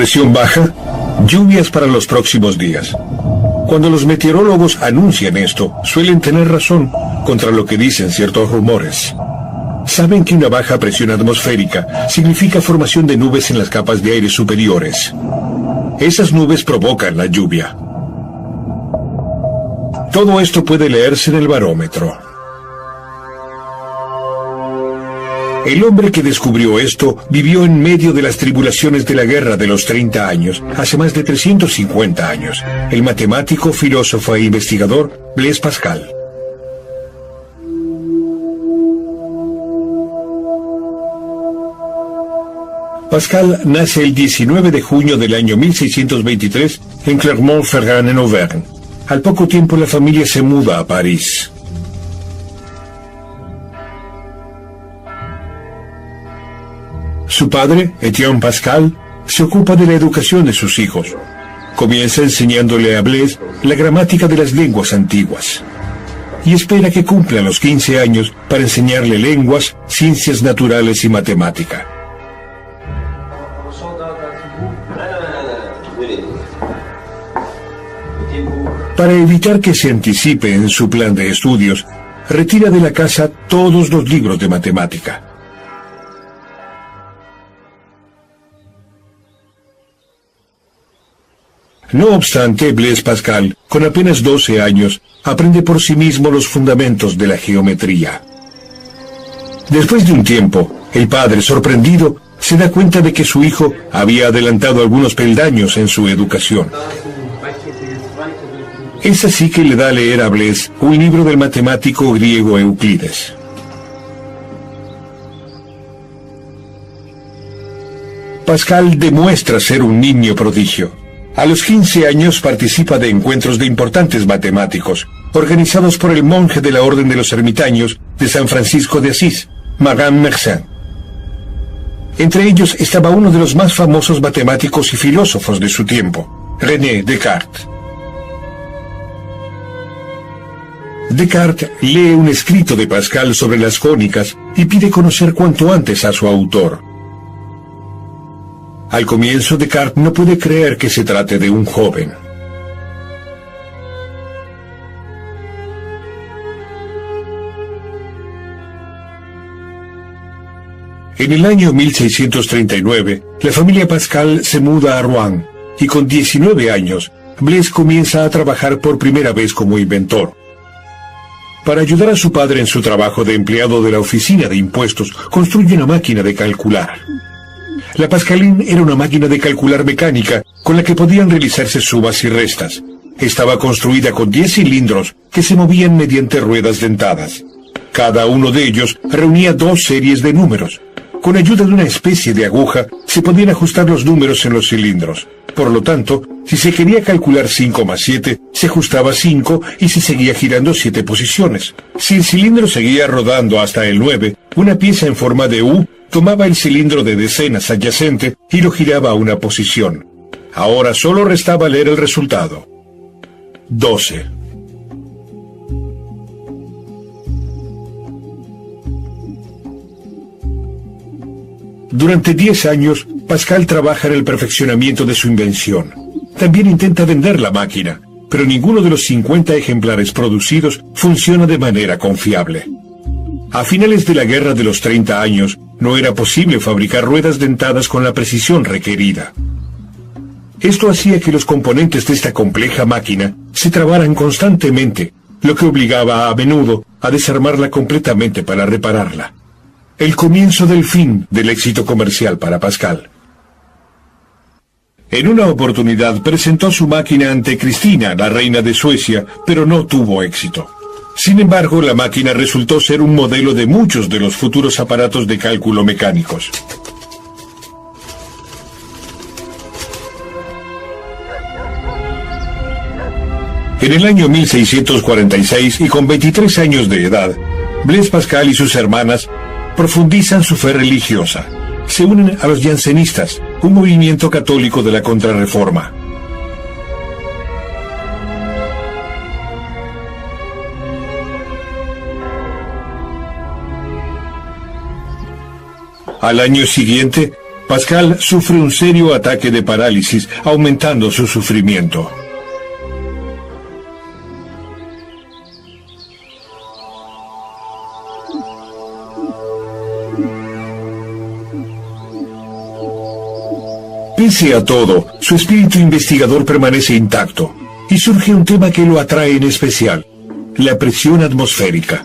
presión baja, lluvias para los próximos días. Cuando los meteorólogos anuncian esto, suelen tener razón contra lo que dicen ciertos rumores. Saben que una baja presión atmosférica significa formación de nubes en las capas de aire superiores. Esas nubes provocan la lluvia. Todo esto puede leerse en el barómetro. El hombre que descubrió esto vivió en medio de las tribulaciones de la Guerra de los 30 años, hace más de 350 años. El matemático, filósofo e investigador Blaise Pascal. Pascal nace el 19 de junio del año 1623 en Clermont-Ferrand, en Auvergne. Al poco tiempo la familia se muda a París. Su padre, Étienne Pascal, se ocupa de la educación de sus hijos. Comienza enseñándole a Blaise la gramática de las lenguas antiguas. Y espera que cumpla los 15 años para enseñarle lenguas, ciencias naturales y matemática. Para evitar que se anticipe en su plan de estudios, retira de la casa todos los libros de matemática. No obstante, Blaise Pascal, con apenas 12 años, aprende por sí mismo los fundamentos de la geometría. Después de un tiempo, el padre, sorprendido, se da cuenta de que su hijo había adelantado algunos peldaños en su educación. Es así que le da a leer a Blaise un libro del matemático griego Euclides. Pascal demuestra ser un niño prodigio. A los 15 años participa de encuentros de importantes matemáticos, organizados por el monje de la Orden de los Ermitaños de San Francisco de Asís, Marin Mersenne. Entre ellos estaba uno de los más famosos matemáticos y filósofos de su tiempo, René Descartes. Descartes lee un escrito de Pascal sobre las cónicas y pide conocer cuanto antes a su autor. Al comienzo, Descartes no puede creer que se trate de un joven. En el año 1639, la familia Pascal se muda a Rouen, y con 19 años, Blaise comienza a trabajar por primera vez como inventor. Para ayudar a su padre en su trabajo de empleado de la oficina de impuestos, construye una máquina de calcular. La Pascaline era una máquina de calcular mecánica con la que podían realizarse sumas y restas. Estaba construida con 10 cilindros que se movían mediante ruedas dentadas. Cada uno de ellos reunía 2 series de números. Con ayuda de una especie de aguja se podían ajustar los números en los cilindros. Por lo tanto, si se quería calcular 5 más 7, se ajustaba 5 y se seguía girando 7 posiciones. Si el cilindro seguía rodando hasta el 9, una pieza en forma de U tomaba el cilindro de decenas adyacente y lo giraba a una posición. Ahora solo restaba leer el resultado. 12. Durante 10 años, Pascal trabaja en el perfeccionamiento de su invención. También intenta vender la máquina, pero ninguno de los 50 ejemplares producidos funciona de manera confiable. A finales de la Guerra de los 30 años, no era posible fabricar ruedas dentadas con la precisión requerida. Esto hacía que los componentes de esta compleja máquina se trabaran constantemente, lo que obligaba a menudo a desarmarla completamente para repararla. El comienzo del fin del éxito comercial para Pascal. En una oportunidad presentó su máquina ante Cristina, la reina de Suecia, pero no tuvo éxito. Sin embargo, la máquina resultó ser un modelo de muchos de los futuros aparatos de cálculo mecánicos. En el año 1646, y con 23 años de edad, Blaise Pascal y sus hermanas profundizan su fe religiosa. Se unen a los jansenistas, un movimiento católico de la Contrarreforma. Al año siguiente, Pascal sufre un serio ataque de parálisis, aumentando su sufrimiento. Pese a todo, su espíritu investigador permanece intacto, y surge un tema que lo atrae en especial: la presión atmosférica.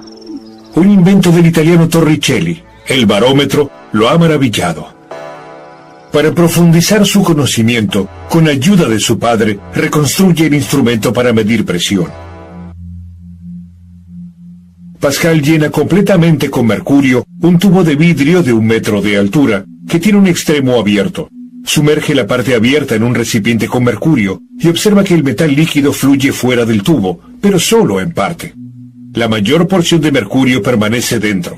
Un invento del italiano Torricelli, el barómetro, lo ha maravillado. Para profundizar su conocimiento, con ayuda de su padre, reconstruye el instrumento para medir presión. Pascal llena completamente con mercurio un tubo de vidrio de 1 metro de altura, que tiene un extremo abierto. Sumerge la parte abierta en un recipiente con mercurio y observa que el metal líquido fluye fuera del tubo, pero solo en parte. La mayor porción de mercurio permanece dentro.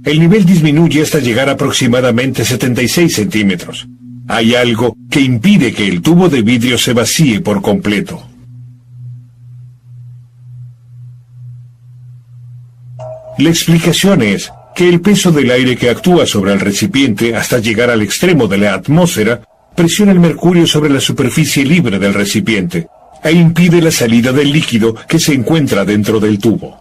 El nivel disminuye hasta llegar a aproximadamente 76 centímetros. Hay algo que impide que el tubo de vidrio se vacíe por completo. La explicación es que el peso del aire que actúa sobre el recipiente hasta llegar al extremo de la atmósfera presiona el mercurio sobre la superficie libre del recipiente e impide la salida del líquido que se encuentra dentro del tubo.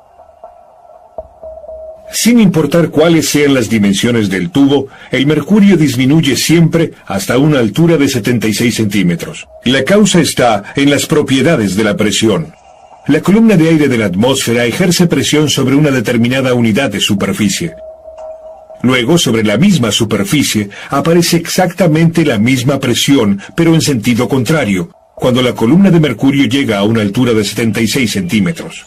Sin importar cuáles sean las dimensiones del tubo, el mercurio disminuye siempre hasta una altura de 76 centímetros. La causa está en las propiedades de la presión. La columna de aire de la atmósfera ejerce presión sobre una determinada unidad de superficie. Luego, sobre la misma superficie, aparece exactamente la misma presión, pero en sentido contrario, cuando la columna de mercurio llega a una altura de 76 centímetros.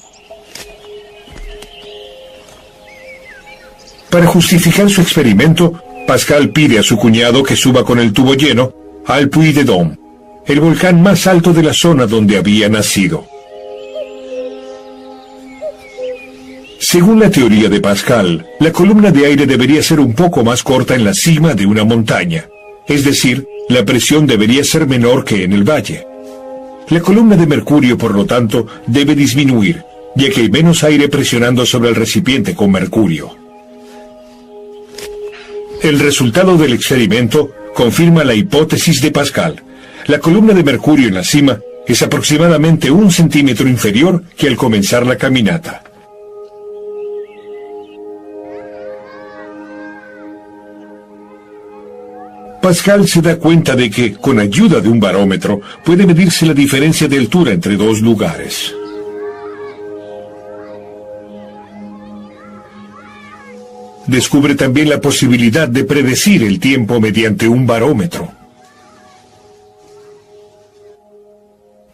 Para justificar su experimento, Pascal pide a su cuñado que suba con el tubo lleno al Puy de Dôme, el volcán más alto de la zona donde había nacido. Según la teoría de Pascal, la columna de aire debería ser un poco más corta en la cima de una montaña, es decir, la presión debería ser menor que en el valle. La columna de mercurio, por lo tanto, debe disminuir, ya que hay menos aire presionando sobre el recipiente con mercurio. El resultado del experimento confirma la hipótesis de Pascal. La columna de mercurio en la cima es aproximadamente 1 centímetro inferior que al comenzar la caminata. Pascal se da cuenta de que, con ayuda de un barómetro, puede medirse la diferencia de altura entre dos lugares. Descubre también la posibilidad de predecir el tiempo mediante un barómetro.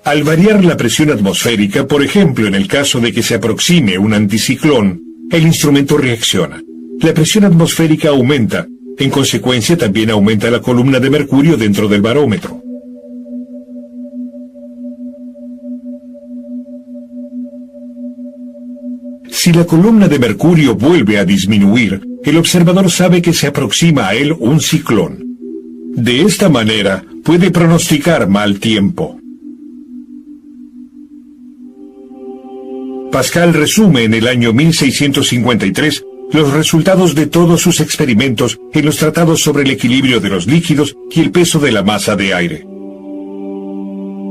Al variar la presión atmosférica, por ejemplo en el caso de que se aproxime un anticiclón, el instrumento reacciona. La presión atmosférica aumenta. En consecuencia, también aumenta la columna de mercurio dentro del barómetro. Si la columna de mercurio vuelve a disminuir, el observador sabe que se aproxima a él un ciclón. De esta manera, puede pronosticar mal tiempo. Pascal resume en el año 1653 los resultados de todos sus experimentos en los tratados sobre el equilibrio de los líquidos y el peso de la masa de aire.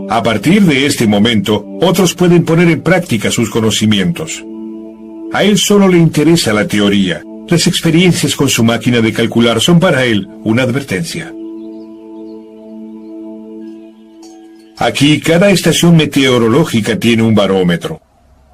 A partir de este momento, otros pueden poner en práctica sus conocimientos. A él solo le interesa la teoría. Las experiencias con su máquina de calcular son para él una advertencia. Aquí, cada estación meteorológica tiene un barómetro.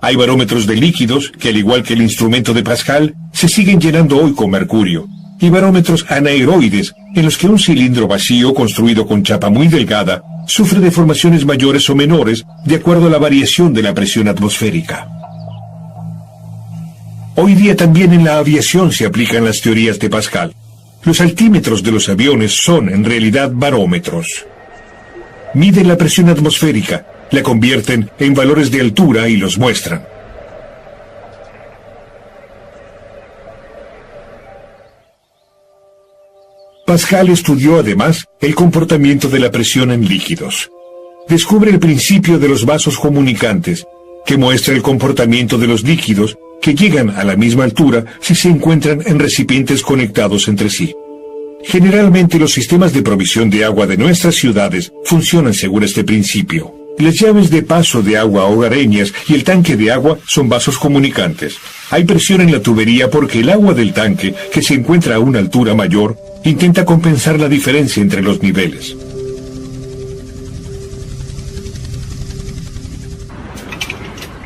Hay barómetros de líquidos, que al igual que el instrumento de Pascal, se siguen llenando hoy con mercurio, y barómetros anaeroides, en los que un cilindro vacío construido con chapa muy delgada sufre deformaciones mayores o menores de acuerdo a la variación de la presión atmosférica. Hoy día también en la aviación se aplican las teorías de Pascal. Los altímetros de los aviones son en realidad barómetros. Miden la presión atmosférica, la convierten en valores de altura y los muestran. Pascal estudió además el comportamiento de la presión en líquidos. Descubre el principio de los vasos comunicantes, que muestra el comportamiento de los líquidos que llegan a la misma altura si se encuentran en recipientes conectados entre sí. Generalmente los sistemas de provisión de agua de nuestras ciudades funcionan según este principio. Las llaves de paso de agua hogareñas y el tanque de agua son vasos comunicantes. Hay presión en la tubería porque el agua del tanque, que se encuentra a una altura mayor, intenta compensar la diferencia entre los niveles.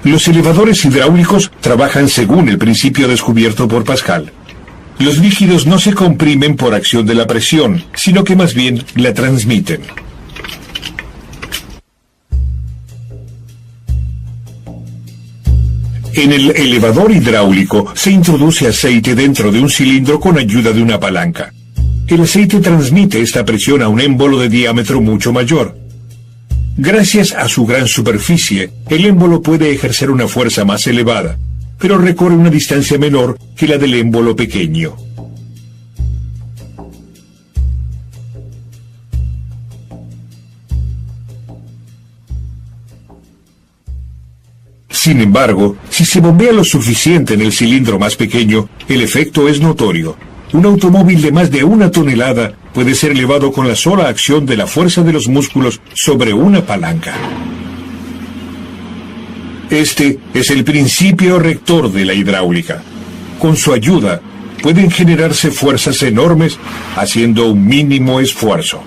Los elevadores hidráulicos trabajan según el principio descubierto por Pascal. Los líquidos no se comprimen por acción de la presión, sino que más bien la transmiten. En el elevador hidráulico se introduce aceite dentro de un cilindro con ayuda de una palanca. El aceite transmite esta presión a un émbolo de diámetro mucho mayor. Gracias a su gran superficie, el émbolo puede ejercer una fuerza más elevada, pero recorre una distancia menor que la del émbolo pequeño. Sin embargo, si se bombea lo suficiente en el cilindro más pequeño, el efecto es notorio. Un automóvil de más de 1 tonelada puede ser elevado con la sola acción de la fuerza de los músculos sobre una palanca. Este es el principio rector de la hidráulica. Con su ayuda, pueden generarse fuerzas enormes haciendo un mínimo esfuerzo.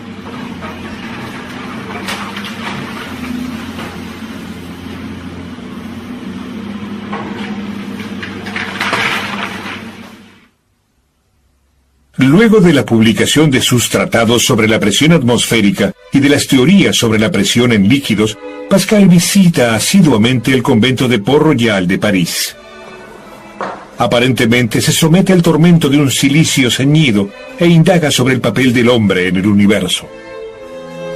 Luego de la publicación de sus tratados sobre la presión atmosférica y de las teorías sobre la presión en líquidos, Pascal visita asiduamente el convento de Port-Royal de París. Aparentemente se somete al tormento de un silicio ceñido e indaga sobre el papel del hombre en el universo.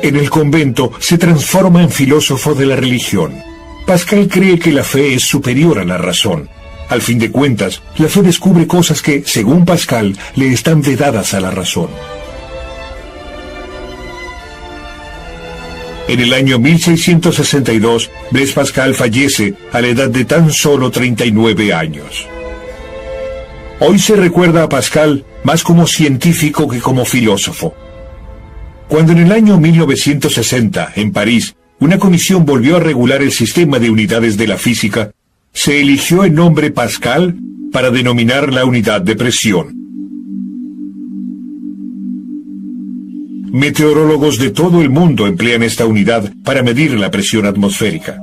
En el convento se transforma en filósofo de la religión. Pascal cree que la fe es superior a la razón. Al fin de cuentas, la fe descubre cosas que, según Pascal, le están vedadas a la razón. En el año 1662, Blaise Pascal fallece a la edad de tan solo 39 años. Hoy se recuerda a Pascal más como científico que como filósofo. Cuando en el año 1960, en París, una comisión volvió a regular el sistema de unidades de la física, se eligió el nombre Pascal para denominar la unidad de presión. Meteorólogos de todo el mundo emplean esta unidad para medir la presión atmosférica.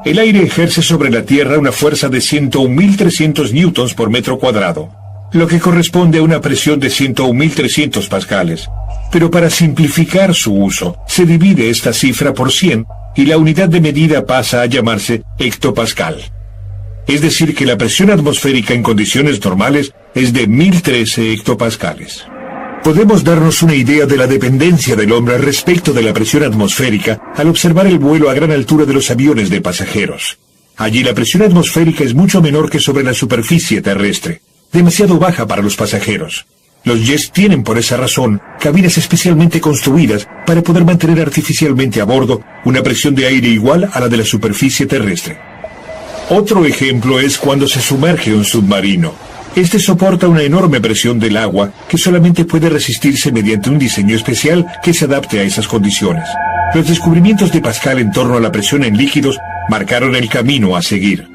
El aire ejerce sobre la Tierra una fuerza de 101.300 newtons por metro cuadrado, lo que corresponde a una presión de 101.300 pascales. Pero para simplificar su uso, se divide esta cifra por 100 y la unidad de medida pasa a llamarse hectopascal. Es decir, que la presión atmosférica en condiciones normales es de 1013 hectopascales. Podemos darnos una idea de la dependencia del hombre respecto de la presión atmosférica al observar el vuelo a gran altura de los aviones de pasajeros. Allí la presión atmosférica es mucho menor que sobre la superficie terrestre, demasiado baja para los pasajeros. Los jets tienen por esa razón cabinas especialmente construidas para poder mantener artificialmente a bordo una presión de aire igual a la de la superficie terrestre. Otro ejemplo es cuando se sumerge un submarino. Este soporta una enorme presión del agua que solamente puede resistirse mediante un diseño especial que se adapte a esas condiciones. Los descubrimientos de Pascal en torno a la presión en líquidos marcaron el camino a seguir.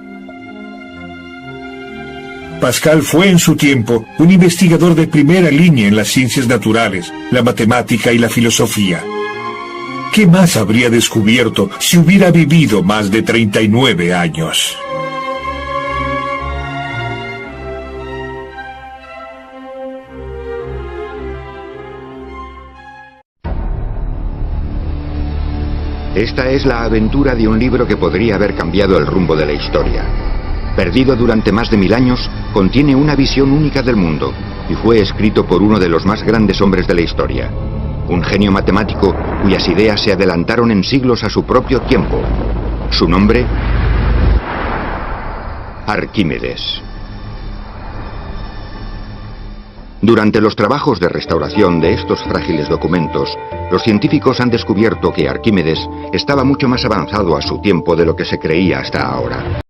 Pascal fue en su tiempo un investigador de primera línea en las ciencias naturales, la matemática y la filosofía. ¿Qué más habría descubierto si hubiera vivido más de 39 años? Esta es la aventura de un libro que podría haber cambiado el rumbo de la historia. Perdido durante más de 1000 años, contiene una visión única del mundo y fue escrito por uno de los más grandes hombres de la historia. Un genio matemático cuyas ideas se adelantaron en siglos a su propio tiempo. Su nombre: Arquímedes. Durante los trabajos de restauración de estos frágiles documentos, los científicos han descubierto que Arquímedes estaba mucho más avanzado a su tiempo de lo que se creía hasta ahora.